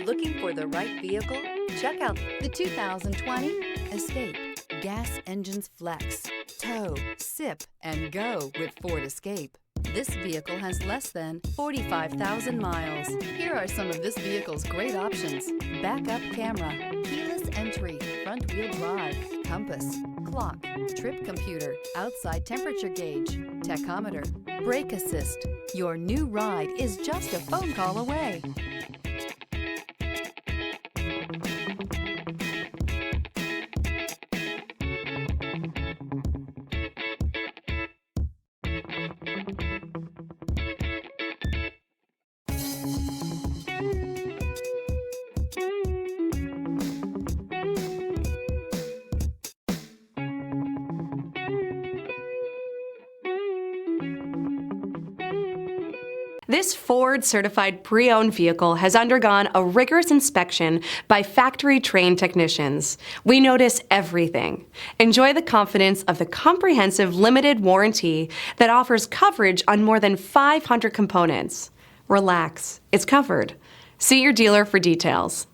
Looking for the right vehicle? Check out the 2020 Escape. Gas engines flex, tow, sip, and go with Ford Escape. This vehicle has less than 45,000 miles. Here are some of this vehicle's great options: backup camera, keyless entry, front-wheel drive, compass, clock, trip computer, outside temperature gauge, tachometer, brake assist. Your new ride is just a phone call away. This Ford-certified pre-owned vehicle has undergone a rigorous inspection by factory-trained technicians. We notice everything. Enjoy the confidence of the comprehensive limited warranty that offers coverage on more than 500 components. Relax, it's covered. See your dealer for details.